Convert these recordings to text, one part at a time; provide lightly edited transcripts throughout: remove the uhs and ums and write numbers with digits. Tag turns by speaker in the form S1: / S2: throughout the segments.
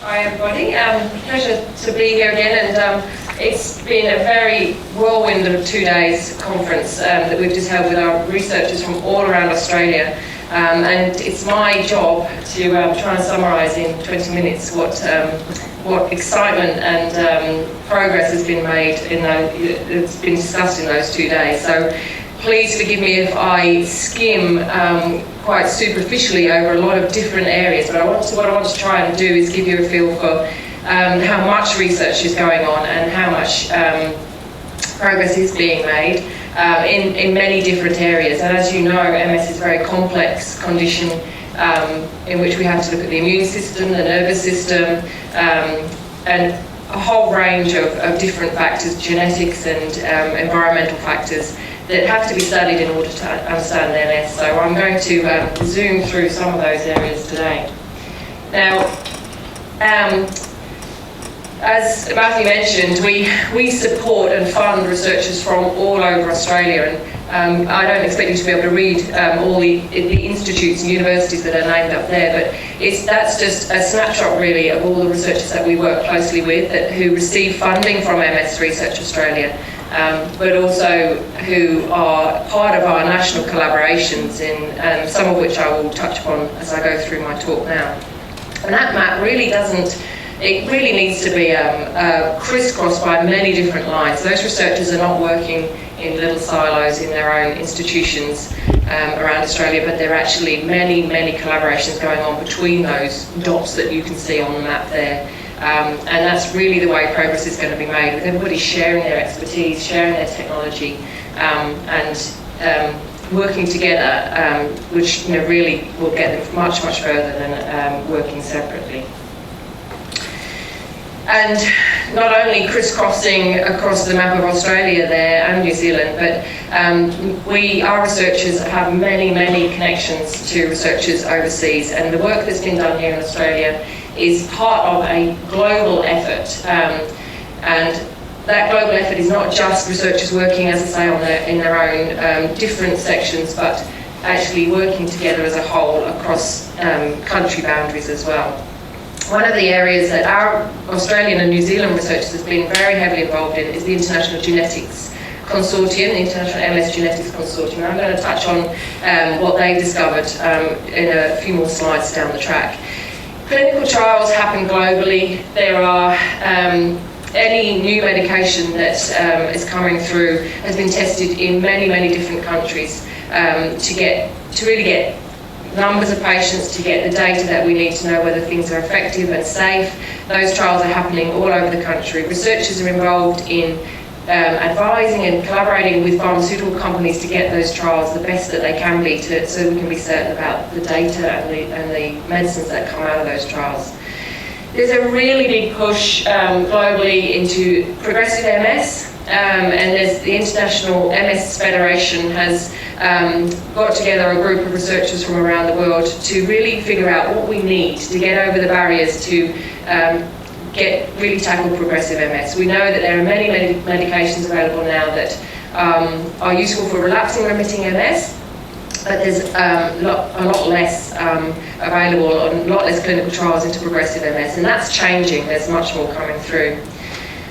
S1: Hi everybody, pleasure to be here again, and it's been a very whirlwind of 2 days conference that we've just held with our researchers from all around Australia, and it's my job to try and summarise in 20 minutes what excitement and progress has been made it's been discussed in those 2 days. So please forgive me if I skim quite superficially over a lot of different areas, but what I want to try and do is give you a feel for how much research is going on and how much progress is being made in many different areas. And as you know, MS is a very complex condition in which we have to look at the immune system, the nervous system, and a whole range of different factors, genetics and environmental factors, that have to be studied in order to understand MS. So I'm going to zoom through some of those areas today. Now, as Matthew mentioned, we support and fund researchers from all over Australia, and I don't expect you to be able to read all the institutes and universities that are named up there, but that's just a snapshot really of all the researchers that we work closely with who receive funding from MS Research Australia. But also who are part of our national collaborations, some of which I will touch upon as I go through my talk now. And that map really needs to be crisscrossed by many different lines. Those researchers are not working in little silos in their own institutions around Australia, but there are actually many collaborations going on between those dots that you can see on the map there. And that's really the way progress is going to be made, with everybody sharing their expertise, sharing their technology, and working together, which really will get them much further than working separately. And not only crisscrossing across the map of Australia there and New Zealand, but our researchers have many connections to researchers overseas, and the work that's been done here in Australia is part of a global effort, and that global effort is not just researchers working, as I say, in their own different sections, but actually working together as a whole across country boundaries as well. One of the areas that our Australian and New Zealand researchers have been very heavily involved in is the International Genetics Consortium, the International MS Genetics Consortium. I'm going to touch on what they've discovered in a few more slides down the track. Clinical trials happen globally. There are any new medication that is coming through has been tested in many different countries to really get numbers of patients, to get the data that we need to know whether things are effective and safe. Those trials are happening all over the country. Researchers are involved in advising and collaborating with pharmaceutical companies to get those trials the best that they can be, so we can be certain about the data and the medicines that come out of those trials. There's a really big push globally into progressive MS, and there's the International MS Federation has got together a group of researchers from around the world to really figure out what we need to get over the barriers to really tackle progressive MS. We know that there are many medications available now that are useful for relapsing remitting MS, but there's a lot less available, and a lot less clinical trials into progressive MS, and that's changing. There's much more coming through.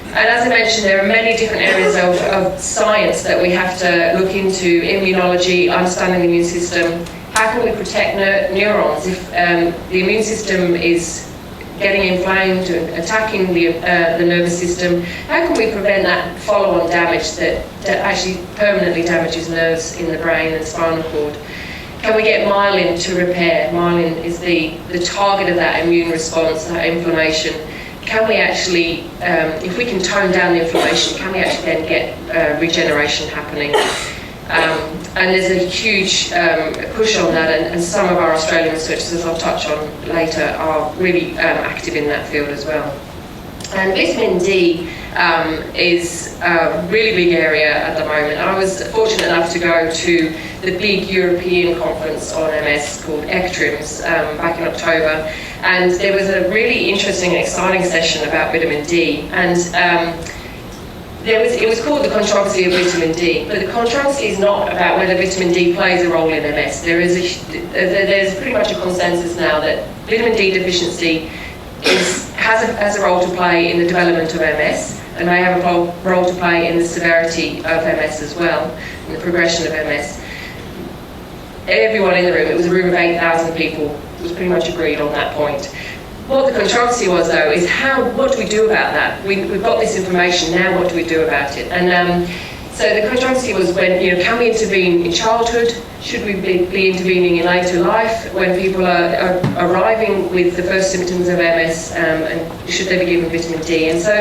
S1: And as I mentioned, there are many different areas of science that we have to look into: immunology, understanding the immune system. How can we protect neurons if the immune system is getting inflamed and attacking the nervous system? How can we prevent that follow-on damage that actually permanently damages nerves in the brain and spinal cord? Can we get myelin to repair? Myelin is the target of that immune response, that inflammation. Can we actually, if we can tone down the inflammation, can we actually then get regeneration happening? And there's a huge push on that, and some of our Australian researchers, as I'll touch on later, are really active in that field as well. And vitamin D is a really big area at the moment. I was fortunate enough to go to the big European conference on MS called ECTRIMS back in October, and there was a really interesting and exciting session about vitamin D, and it was called the controversy of vitamin D, but the controversy is not about whether vitamin D plays a role in MS. There's pretty much a consensus now that vitamin D deficiency has a role to play in the development of MS, and may have a role to play in the severity of MS as well, in the progression of MS. Everyone in the room, it was a room of 8,000 people, was pretty much agreed on that point. What the controversy was, though, is what do we do about that? We've got this information, now what do we do about it? And so the controversy was when, can we intervene in childhood? Should we be intervening in later life when people are arriving with the first symptoms of MS, and should they be given vitamin D? And so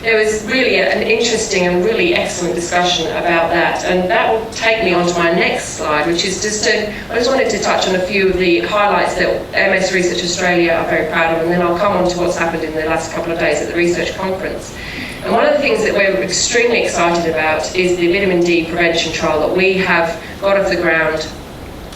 S1: there was really an interesting and really excellent discussion about that. And that will take me on to my next slide, which is I just wanted to touch on a few of the highlights that MS Research Australia are very proud of, and then I'll come on to what's happened in the last couple of days at the research conference. And one of the things that we're extremely excited about is the vitamin D prevention trial that we have got off the ground,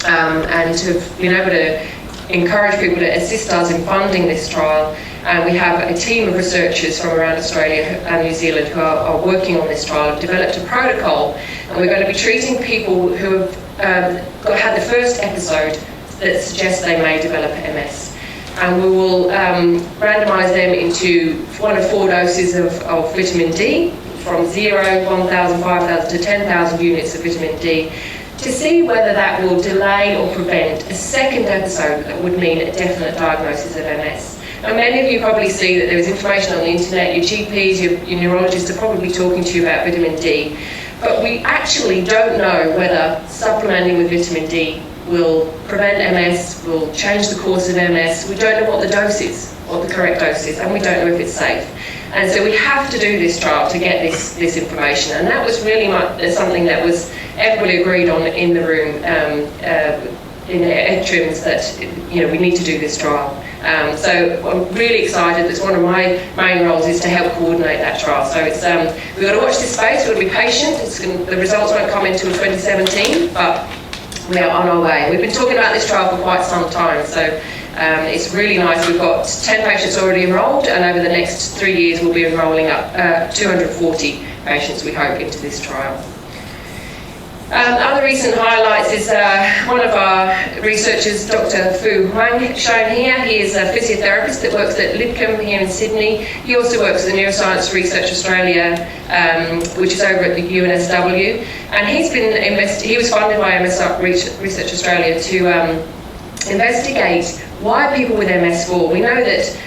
S1: and have been able to encourage people to assist us in funding this trial. And we have a team of researchers from around Australia and New Zealand who are working on this trial, have developed a protocol, and we're going to be treating people who have had the first episode that suggests they may develop MS. And we will randomise them into one of 4 doses of vitamin D, from 0, 1,000, 5,000 to 10,000 units of vitamin D, to see whether that will delay or prevent a second episode that would mean a definite diagnosis of MS. Now, many of you probably see that there is information on the internet, your GPs, your neurologists are probably talking to you about vitamin D, but we actually don't know whether supplementing with vitamin D will prevent MS, will change the course of MS. We don't know what the dose is, what the correct dose is, and we don't know if it's safe. And so we have to do this trial to get this information. And that was really something that was everybody agreed on in the room, in the ECTRIMS, that we need to do this trial. So I'm really excited. It's one of my main roles is to help coordinate that trial. So it's we've got to watch this space. We've got to be patient. The results won't come until 2017, but we are on our way. We've been talking about this trial for quite some time, so it's really nice. We've got 10 patients already enrolled, and over the next 3 years we'll be enrolling up 240 patients, we hope, into this trial. Other recent highlights is one of our researchers, Dr. Fu Huang, shown here. He is a physiotherapist that works at Lidcombe here in Sydney. He also works at the Neuroscience Research Australia, which is over at the UNSW. And he was funded by MS Research Australia to investigate why people with MS fall. We know that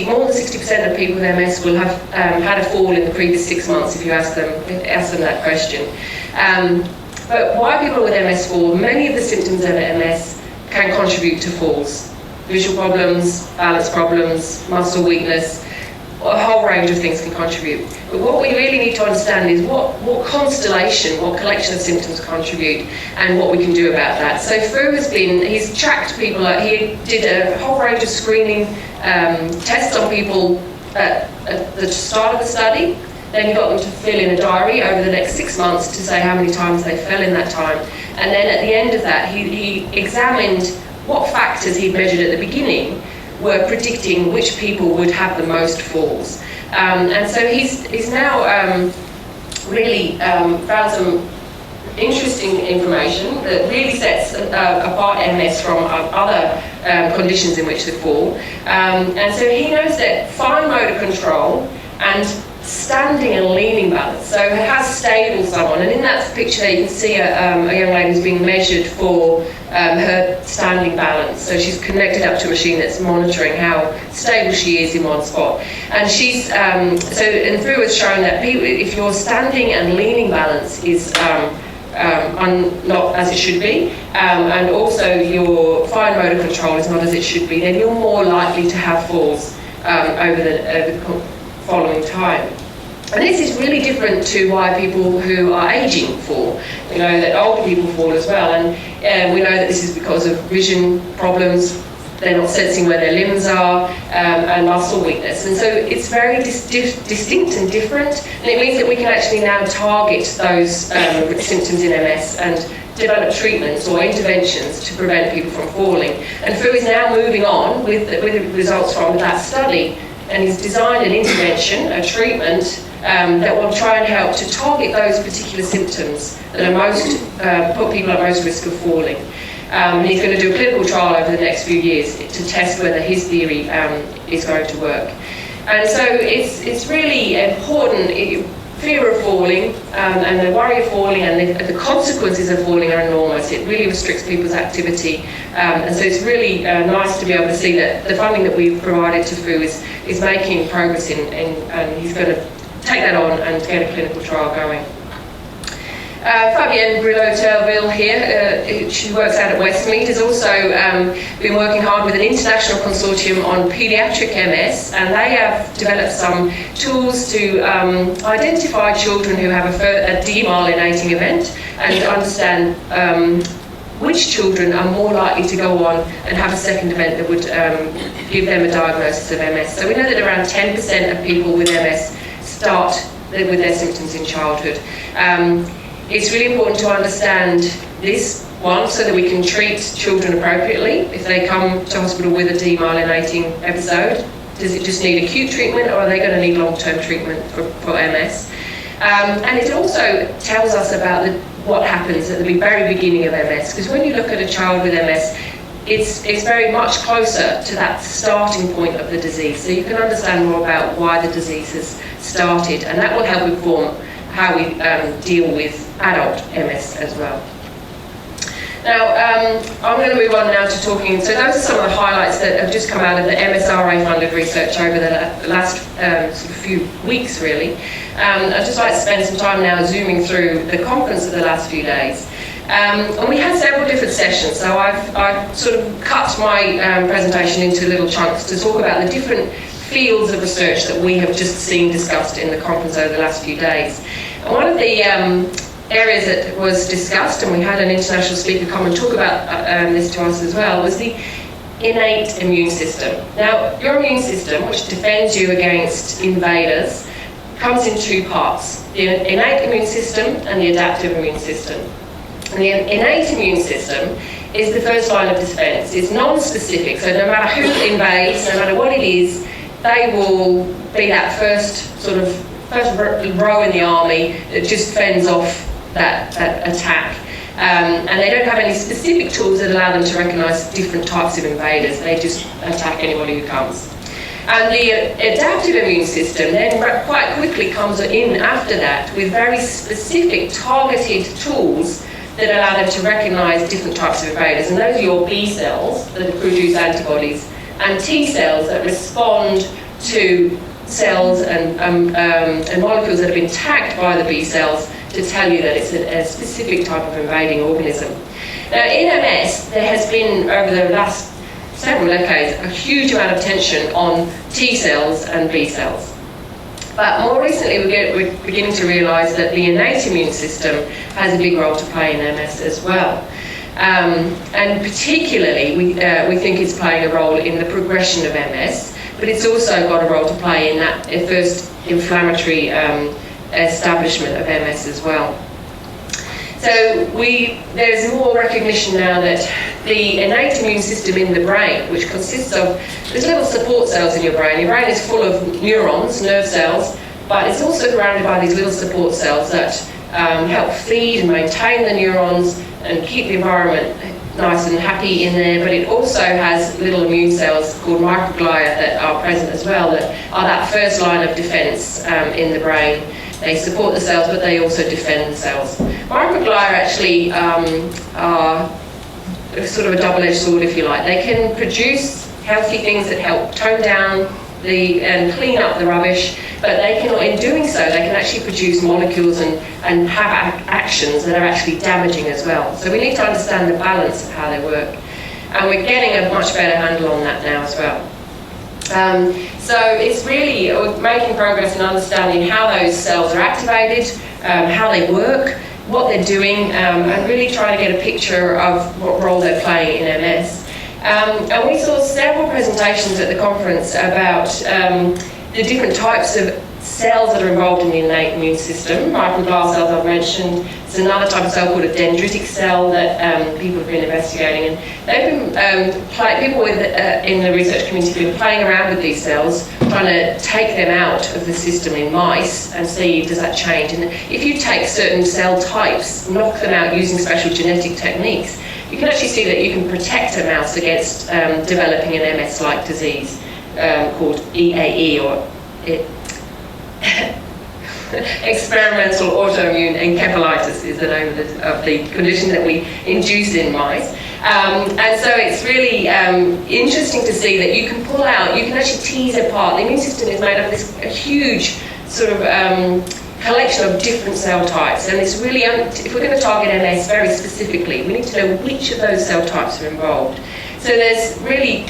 S1: more than 60% of people with MS will have had a fall in the previous 6 months if you ask them that question. But why people with MS fall, many of the symptoms of MS can contribute to falls. Visual problems, balance problems, muscle weakness, a whole range of things can contribute. But what we really need to understand is what constellation, what collection of symptoms contribute, and what we can do about that. So Fu he's tracked people, he did a whole range of screening tests on people at the start of the study. Then he got them to fill in a diary over the next 6 months to say how many times they fell in that time. And then at the end of that, he examined what factors he'd measured at the beginning were predicting which people would have the most falls. And so he's now really found some interesting information that really sets apart MS from other conditions in which they fall. And so he knows that fine motor control and standing and leaning balance, so it has stable someone, and in that picture there you can see a young lady who's being measured for her standing balance. So she's connected up to a machine that's monitoring how stable she is in one spot, and she's and Fu has shown that if your standing and leaning balance is not as it should be, and also your fine motor control is not as it should be, then you're more likely to have falls over the following time. And this is really different to why people who are aging fall. We know that older people fall as well, and we know that this is because of vision problems. They're not sensing where their limbs are, and muscle weakness. And so it's very distinct and different, and it means that we can actually now target those symptoms in MS and develop treatments or interventions to prevent people from falling. And Fu is now moving on with the results from that study, and he's designed an intervention, a treatment, that will try and help to target those particular symptoms that are most put people at most risk of falling. And he's going to do a clinical trial over the next few years to test whether his theory is going to work. And so it's really important. Fear of falling and the worry of falling and the consequences of falling are enormous. It really restricts people's activity, and so it's really nice to be able to see that the funding that we've provided to FU is making progress and he's going to take that on and get a clinical trial going. Fabienne Brilot-Terville here, she works out at Westmead, has also been working hard with an international consortium on paediatric MS, and they have developed some tools to identify children who have a demyelinating event and to understand which children are more likely to go on and have a second event that would give them a diagnosis of MS. So we know that around 10% of people with MS start with their symptoms in childhood. It's really important to understand this, one, so that we can treat children appropriately if they come to hospital with a demyelinating episode. Does it just need acute treatment, or are they going to need long-term treatment for MS? And it also tells us about what happens at the very beginning of MS, because when you look at a child with MS, it's very much closer to that starting point of the disease. So you can understand more about why the disease has started, and that will help inform how we deal with adult MS as well. Now, I'm going to move on now to talking, so those are some of the highlights that have just come out of the MSRA-funded research over the last sort of few weeks, really. I'd just like to spend some time now zooming through the conference of the last few days. And we had several different sessions, so I've sort of cut my presentation into little chunks to talk about the different fields of research that we have just seen discussed in the conference over the last few days. And one of the areas that was discussed, and we had an international speaker come and talk about this to us as well, was the innate immune system. Now, your immune system, which defends you against invaders, comes in two parts: the innate immune system and the adaptive immune system. And the innate immune system is the first line of defense. It's non-specific, so no matter who invades, no matter what it is, they will be that first row in the army that just fends off that attack. And they don't have any specific tools that allow them to recognise different types of invaders. They just attack anybody who comes. And the adaptive immune system then quite quickly comes in after that with very specific targeted tools that allow them to recognise different types of invaders. And those are your B cells that produce antibodies, and T cells that respond to cells and molecules that have been tagged by the B cells to tell you that it's a specific type of invading organism. Now, in MS, there has been, over the last several decades, a huge amount of attention on T cells and B cells. But more recently, we're beginning to realise that the innate immune system has a big role to play in MS as well. And particularly, we think it's playing a role in the progression of MS, but it's also got a role to play in that first inflammatory establishment of MS as well. So there's more recognition now that the innate immune system in the brain, which consists of, there's little support cells in your brain. Your brain is full of neurons, nerve cells, but it's also surrounded by these little support cells that help feed and maintain the neurons and keep the environment nice and happy in there. But it also has little immune cells called microglia that are present as well, that are that first line of defense in the brain. They support the cells, but they also defend the cells. Microglia actually are sort of a double-edged sword, if you like. They can produce healthy things that help tone down and clean up the rubbish, but they can, in doing so, they can actually produce molecules and have actions that are actually damaging as well. So we need to understand the balance of how they work. And we're getting a much better handle on that now as well. So it's really making progress in understanding how those cells are activated, how they work, what they're doing, and really trying to get a picture of what role they're playing in MS. And we saw several presentations at the conference about the different types of cells that are involved in the innate immune system. Microglia cells I've mentioned. There's another type of cell called a dendritic cell that people have been investigating, and they've been people in the research community have been playing around with these cells, trying to take them out of the system in mice and see does that change. And if you take certain cell types, knock them out using special genetic techniques, you can actually see that you can protect a mouse against developing an MS-like disease. called EAE, or experimental autoimmune encephalitis is the name of the condition that we induce in mice. And so it's really interesting to see that you can pull out, you can actually tease apart. The immune system is made up of this huge sort of collection of different cell types, and it's really, if we're going to target MS very specifically, we need to know which of those cell types are involved. So there's really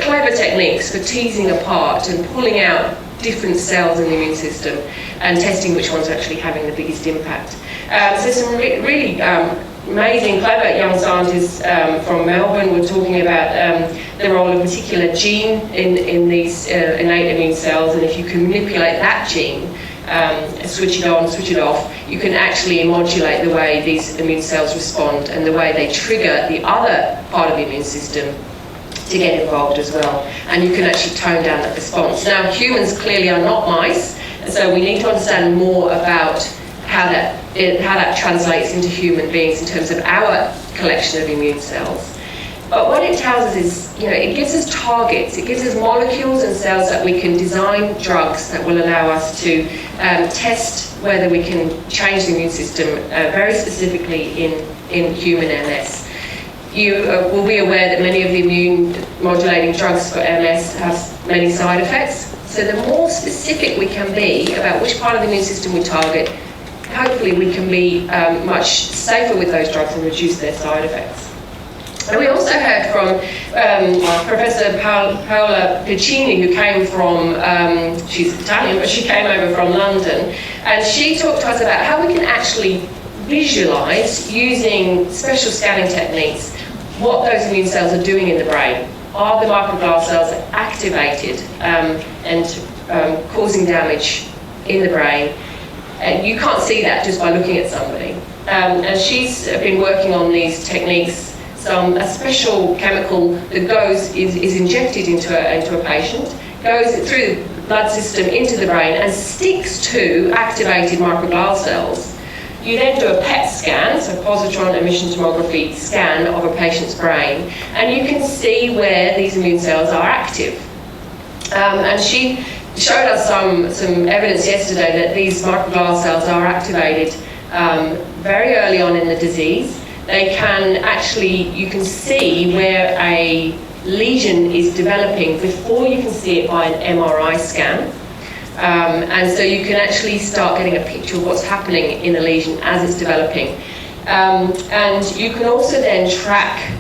S1: clever techniques for teasing apart and pulling out different cells in the immune system and testing which ones are actually having the biggest impact. So some really amazing, clever young scientists from Melbourne were talking about the role of a particular gene in these innate immune cells, and if you can manipulate that gene, switch it on, switch it off, you can actually modulate the way these immune cells respond and the way they trigger the other part of the immune system to get involved as well. And you can actually tone down that response. Now, humans clearly are not mice, and so we need to understand more about how that translates into human beings in terms of our collection of immune cells. But what it tells us is, it gives us targets, it gives us molecules and cells that we can design drugs that will allow us to test whether we can change the immune system very specifically in human MS. You will be aware that many of the immune modulating drugs for MS have many side effects. So the more specific we can be about which part of the immune system we target, hopefully we can be much safer with those drugs and reduce their side effects. And we also heard from Professor Paola Piccini, who came from, she's Italian, but she came over from London, and she talked to us about how we can actually visualize, using special scanning techniques, what those immune cells are doing in the brain. Are the microglia cells activated and causing damage in the brain? And you can't see that just by looking at somebody. And she's been working on these techniques. A special chemical that is injected into a patient, goes through the blood system into the brain and sticks to activated microglia cells. You then do a PET scan, so positron emission tomography scan of a patient's brain, and you can see where these immune cells are active. And she showed us some evidence yesterday that these microglia cells are activated very early on in the disease. They can actually, you can see where a lesion is developing before you can see it by an MRI scan. And so you can actually start getting a picture of what's happening in the lesion as it's developing. And you can also then track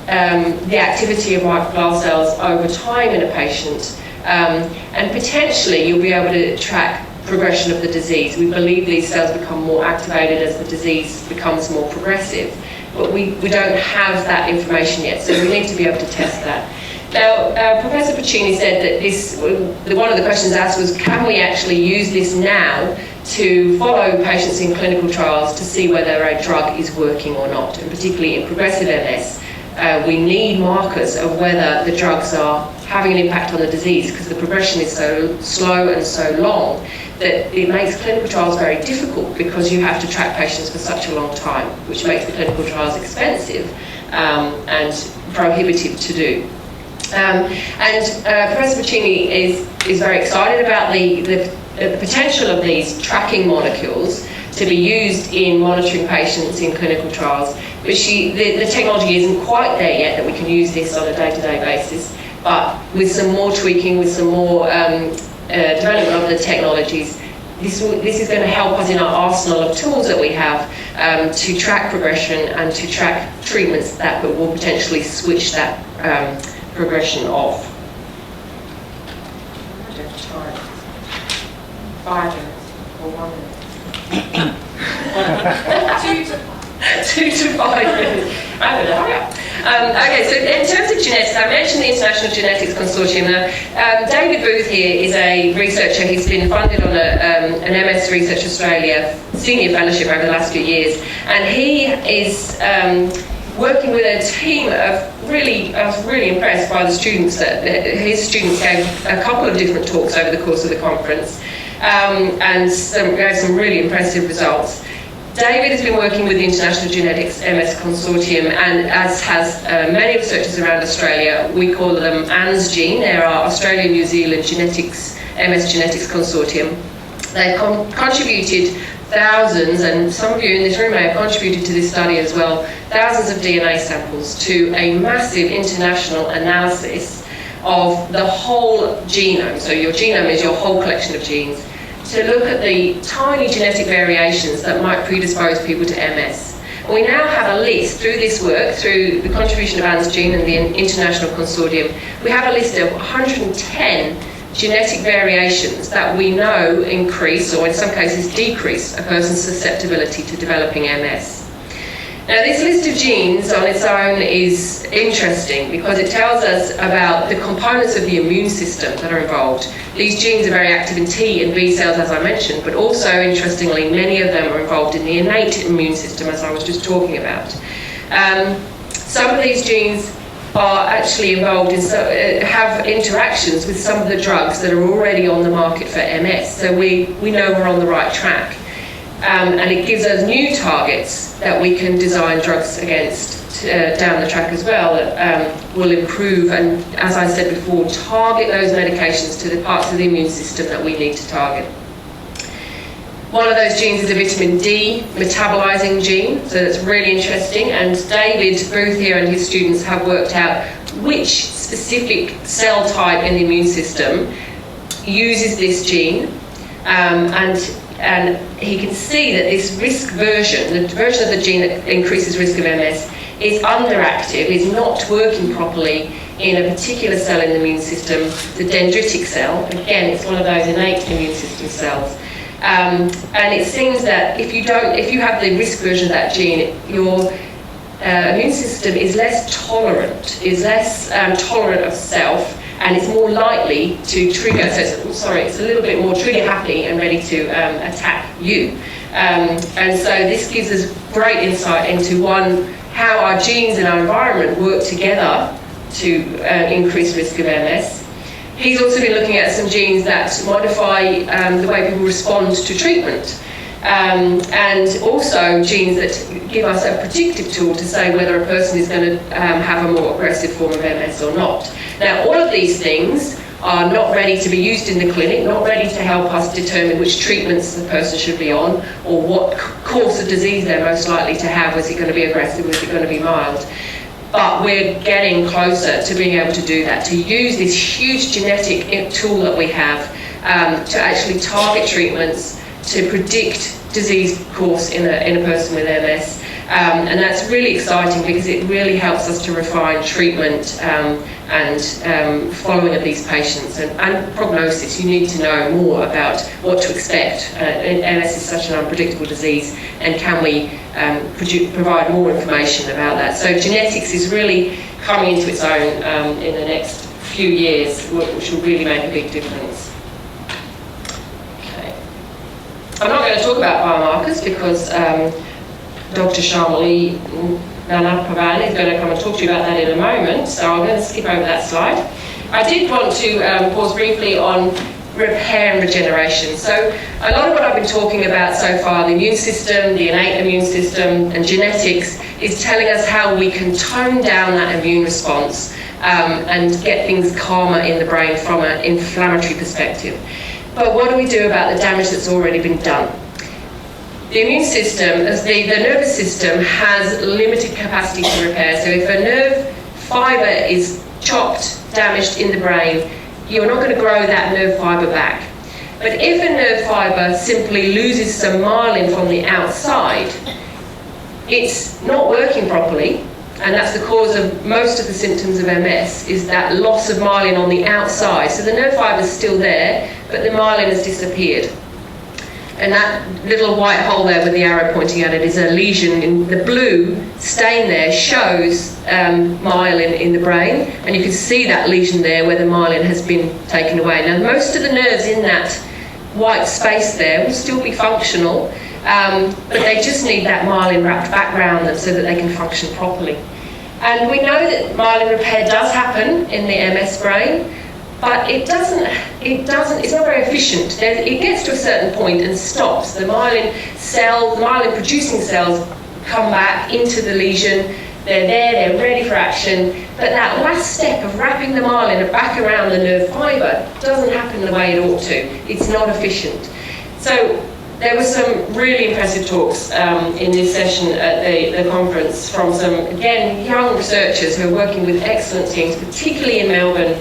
S1: the activity of microglia cells over time in a patient. And potentially you'll be able to track progression of the disease. We believe these cells become more activated as the disease becomes more progressive, but we don't have that information yet, so we need to be able to test that. Now, Professor Piccini said that one of the questions asked was, can we actually use this now to follow patients in clinical trials to see whether a drug is working or not, and particularly in progressive MS. We need markers of whether the drugs are having an impact on the disease, because the progression is so slow and so long that it makes clinical trials very difficult, because you have to track patients for such a long time, which makes the clinical trials expensive and prohibitive to do. Professor Piccini is very excited about the potential of these tracking molecules to be used in monitoring patients in clinical trials. But the technology isn't quite there yet that we can use this on a day-to-day basis. But with some more tweaking, with some more development of the technologies, this is going to help us in our arsenal of tools that we have to track progression and to track treatments that will potentially switch that progression off. 5 minutes or 1 minute? 2 to 5 minutes. I don't know. Okay, so in terms of genetics, I mentioned the International Genetics Consortium. David Booth here is a researcher. He's been funded on an MS Research Australia senior fellowship over the last few years, and he is working with a team of I was really impressed by the students that his students gave a couple of different talks over the course of the conference, and gave some really impressive results. David has been working with the International Genetics MS Consortium, and as has many researchers around Australia. We call them ANZGene. They're our Australia-New Zealand MS Genetics Consortium. They've contributed thousands, and some of you in this room may have contributed to this study as well, thousands of DNA samples to a massive international analysis of the whole genome. So your genome is your whole collection of genes, to look at the tiny genetic variations that might predispose people to MS. We now have a list through this work, through the contribution of ANZGene and the International Consortium. We have a list of 110 genetic variations that we know increase, or in some cases decrease, a person's susceptibility to developing MS. Now, this list of genes on its own is interesting because it tells us about the components of the immune system that are involved. These genes are very active in T and B cells, as I mentioned, but also, interestingly, many of them are involved in the innate immune system, as I was just talking about. Some of these genes are actually involved in, have interactions with some of the drugs that are already on the market for MS, so we know we're on the right track. And it gives us new targets that we can design drugs against down the track as well, that will improve and, as I said before, target those medications to the parts of the immune system that we need to target. One of those genes is a vitamin D metabolizing gene, so that's really interesting, and David Booth here and his students have worked out which specific cell type in the immune system uses this gene, and he can see that this risk version, the version of the gene that increases risk of MS, is underactive, is not working properly in a particular cell in the immune system, the dendritic cell. Again, it's one of those innate immune system cells. And it seems that if you have the risk version of that gene, your immune system is less tolerant, of self, and it's more likely to trigger, it's a little bit more trigger happy and ready to attack you. And so this gives us great insight into, one, how our genes and our environment work together to increase risk of MS. He's also been looking at some genes that modify the way people respond to treatment. And also genes that give us a predictive tool to say whether a person is going to have a more aggressive form of MS or not. Now, all of these things are not ready to be used in the clinic, not ready to help us determine which treatments the person should be on or what course of disease they're most likely to have. Is it going to be aggressive or is it going to be mild? But we're getting closer to being able to do that, to use this huge genetic tool that we have to actually target treatments to predict disease course in a person with MS. And that's really exciting because it really helps us to refine treatment and following of these patients and prognosis. You need to know more about what to expect. MS is such an unpredictable disease, and can we provide more information about that? So genetics is really coming into its own in the next few years, which will really make a big difference. I'm not going to talk about biomarkers because Dr. Shamali Nanapavan is going to come and talk to you about that in a moment, so I'm going to skip over that slide. I did want to pause briefly on repair and regeneration. So a lot of what I've been talking about so far, the immune system, the innate immune system, and genetics, is telling us how we can tone down that immune response and get things calmer in the brain from an inflammatory perspective. But what do we do about the damage that's already been done? The immune system, the nervous system, has limited capacity to repair. So if a nerve fibre is chopped, damaged in the brain, you're not going to grow that nerve fibre back. But if a nerve fibre simply loses some myelin from the outside, it's not working properly, and that's the cause of most of the symptoms of MS, is that loss of myelin on the outside. So the nerve fibre is still there, but the myelin has disappeared. And that little white hole there with the arrow pointing at it is a lesion. In the blue stain there shows myelin in the brain, and you can see that lesion there where the myelin has been taken away. Now, most of the nerves in that white space there will still be functional, but they just need that myelin wrapped back around them so that they can function properly. And we know that myelin repair does happen in the MS brain, but it's not very efficient. It gets to a certain point and stops. The myelin producing cells come back into the lesion. They're there, they're ready for action, but that last step of wrapping the myelin back around the nerve fibre doesn't happen the way it ought to. It's not efficient. So there were some really impressive talks in this session at the conference from some, again, young researchers who are working with excellent teams, particularly in Melbourne,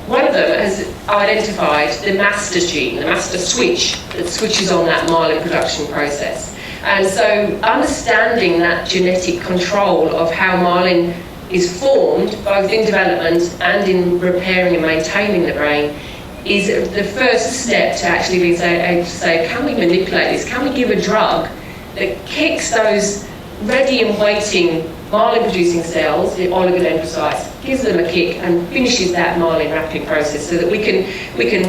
S1: one of them has identified the master gene, the master switch that switches on that myelin production process. And so understanding that genetic control of how myelin is formed, both in development and in repairing and maintaining the brain, is the first step to actually be able to say, can we manipulate this? Can we give a drug that kicks those ready and waiting myelin-producing cells, the oligodendrocytes, gives them a kick and finishes that myelin wrapping process so that we can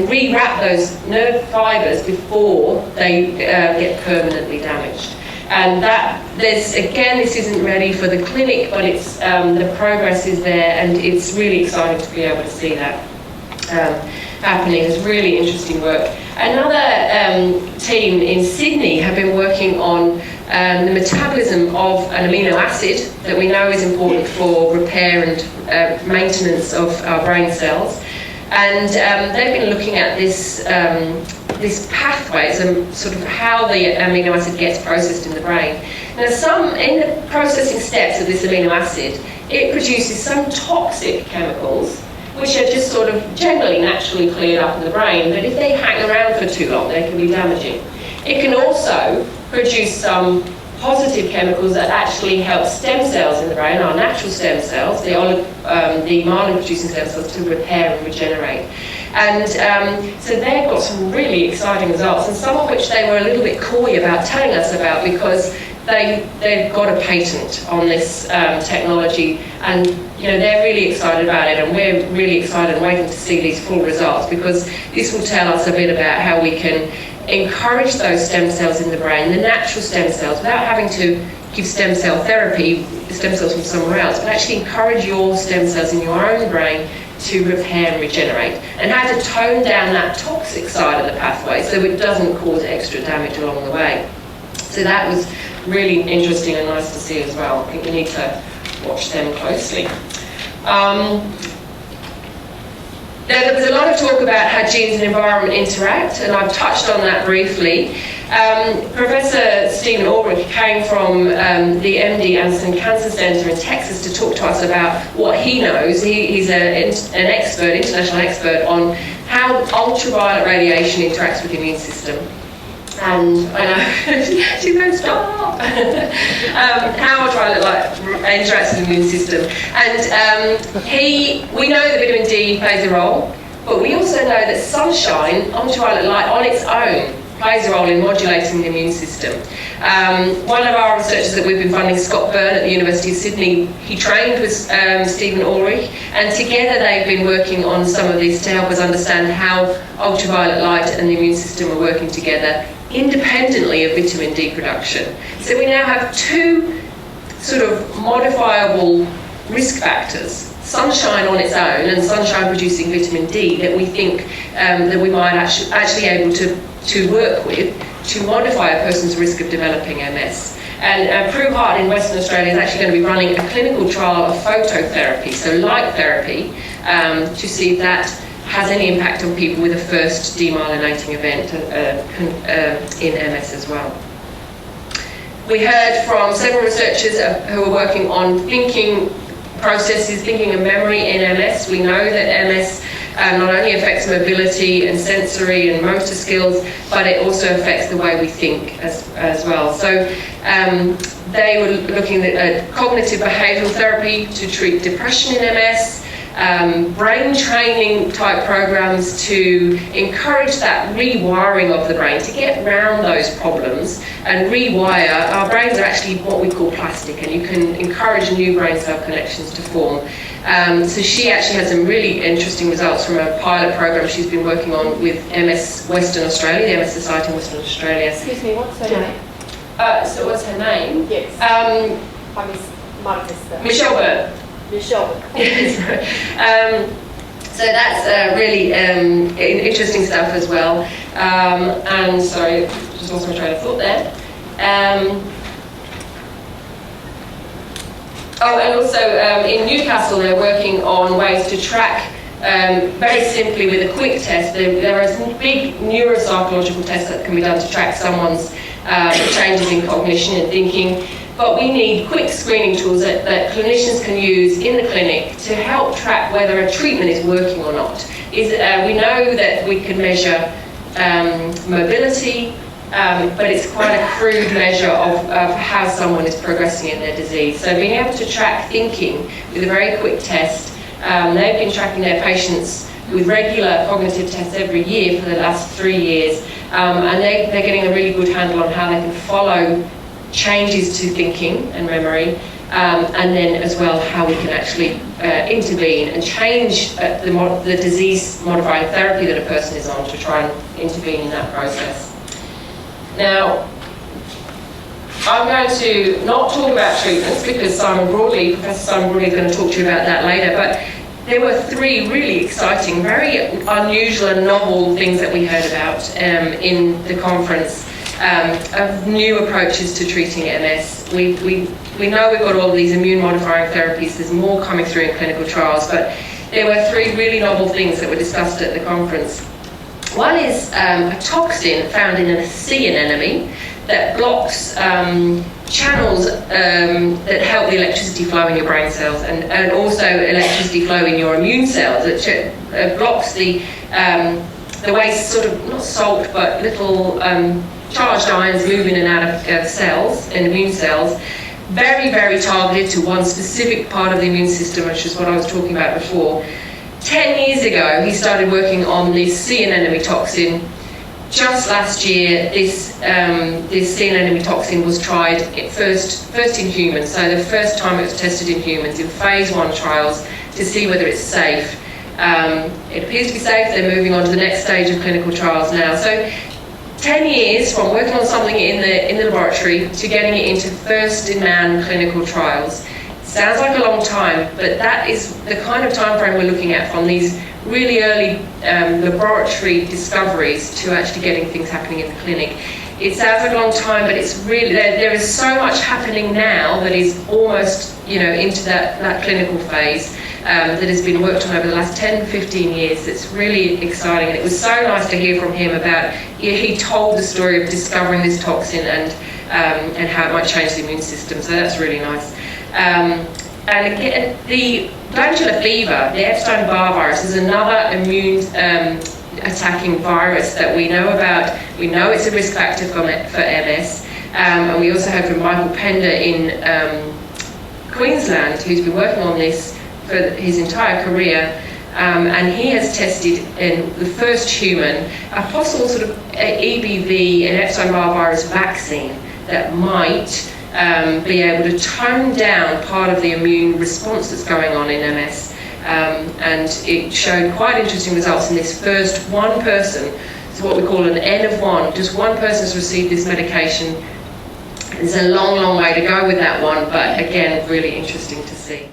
S1: rewrap those nerve fibres before they get permanently damaged. And this isn't ready for the clinic, but it's the progress is there, and it's really exciting to be able to see that happening. It's really interesting work. Another team in Sydney have been working on the metabolism of an amino acid that we know is important for repair and maintenance of our brain cells. And they've been looking at this pathways and sort of how the amino acid gets processed in the brain. Now, in the processing steps of this amino acid, it produces some toxic chemicals which are just sort of generally naturally cleared up in the brain, but if they hang around for too long, they can be damaging. It can also produce some positive chemicals that actually help stem cells in the brain, our natural stem cells, the myelin-producing stem cells, to repair and regenerate. And so they've got some really exciting results, and some of which they were a little bit coy about telling us about because they've got a patent on this technology, and they're really excited about it, and we're really excited and waiting to see these full results, because this will tell us a bit about how we can encourage those stem cells in the brain, the natural stem cells, without having to give stem cell therapy, stem cells from somewhere else, but actually encourage your stem cells in your own brain to repair and regenerate, and how to tone down that toxic side of the pathway so it doesn't cause extra damage along the way. So that was really interesting and nice to see as well. I think we need to watch them closely. There was a lot of talk about how genes and environment interact, and I've touched on that briefly. Professor Stephen Ulrich came from the MD Anderson Cancer Center in Texas to talk to us about what he knows. He's an expert, international expert, on how ultraviolet radiation interacts with the immune system. And I know, she's going to stop. How ultraviolet light interacts with the immune system. And we know that vitamin D plays a role, but we also know that sunshine, ultraviolet light on its own, plays a role in modulating the immune system. One of our researchers that we've been funding, Scott Byrne at the University of Sydney, he trained with Stephen Ulrich, and together they've been working on some of these to help us understand how ultraviolet light and the immune system are working together independently of vitamin D production. So we now have two sort of modifiable risk factors, sunshine on its own and sunshine producing vitamin D, that we think that we might actually able to work with to modify a person's risk of developing MS. And Prue Hart in Western Australia is actually going to be running a clinical trial of phototherapy, so light therapy, to see if that has any impact on people with a first demyelinating event in MS as well. We heard from several researchers who are working on thinking processes, thinking and memory in MS. We know that MS not only affects mobility and sensory and motor skills, but it also affects the way we think as well. So they were looking at cognitive behavioural therapy to treat depression in MS, brain training type programs to encourage that rewiring of the brain, to get around those problems and rewire. Our brains are actually what we call plastic, and you can encourage new brain cell connections to form. So she actually had some really interesting results from a pilot program she's been working on with MS Western Australia, the MS Society in Western Australia.
S2: Excuse me, what's her name?
S1: So what's her name?
S2: Yes. I might have missed that.
S1: Michelle Byrne.
S2: You're shocked.
S1: So that's really interesting stuff as well. And sorry, just lost my train of thought there. Oh, and also in Newcastle, they're working on ways to track, very simply with a quick test. There are some big neuropsychological tests that can be done to track someone's changes in cognition and thinking. But we need quick screening tools that clinicians can use in the clinic to help track whether a treatment is working or not. We know that we can measure mobility, but it's quite a crude measure of how someone is progressing in their disease. So being able to track thinking with a very quick test, they've been tracking their patients with regular cognitive tests every year for the last 3 years, and they're getting a really good handle on how they can follow changes to thinking and memory, and then as well how we can actually intervene and change the disease-modifying therapy that a person is on to try and intervene in that process. Now, I'm going to not talk about treatments because Professor Simon Broadley is going to talk to you about that later, but there were 3 really exciting, very unusual and novel things that we heard about in the conference. Of new approaches to treating MS. We know we've got all of these immune modifying therapies, there's more coming through in clinical trials, but there were 3 really novel things that were discussed at the conference. One is a toxin found in a sea anemone that blocks channels that help the electricity flow in your brain cells and also electricity flow in your immune cells. It blocks the way sort of, not salt, but little charged ions move in and out of cells, in immune cells, very, very targeted to one specific part of the immune system, which is what I was talking about before. 10 years ago, he started working on this sea anemone toxin. Just last year, this sea anemone toxin was tried first in humans, so the first time it was tested in humans in phase 1 trials to see whether it's safe. It appears to be safe. They're moving on to the next stage of clinical trials now. So 10 years from working on something in the laboratory to getting it into first-in-man clinical trials. Sounds like a long time, but that is the kind of time frame we're looking at from these really early laboratory discoveries to actually getting things happening in the clinic. It sounds like a long time, but it's really, there is so much happening now that is almost, into that clinical phase. That has been worked on over the last 10, 15 years. It's really exciting, and it was so nice to hear from him about, he told the story of discovering this toxin and how it might change the immune system, so that's really nice. And again, the glandular fever, the Epstein-Barr virus, is another immune attacking virus that we know about. We know it's a risk factor for MS, and we also heard from Michael Pender in Queensland, who's been working on this for his entire career, and he has tested in the first human a possible sort of EBV, an Epstein-Barr virus vaccine that might be able to tone down part of the immune response that's going on in MS. And it showed quite interesting results in this first one person. It's what we call an N of 1. Just one person's received this medication. There's a long, long way to go with that one, but again, really interesting to see.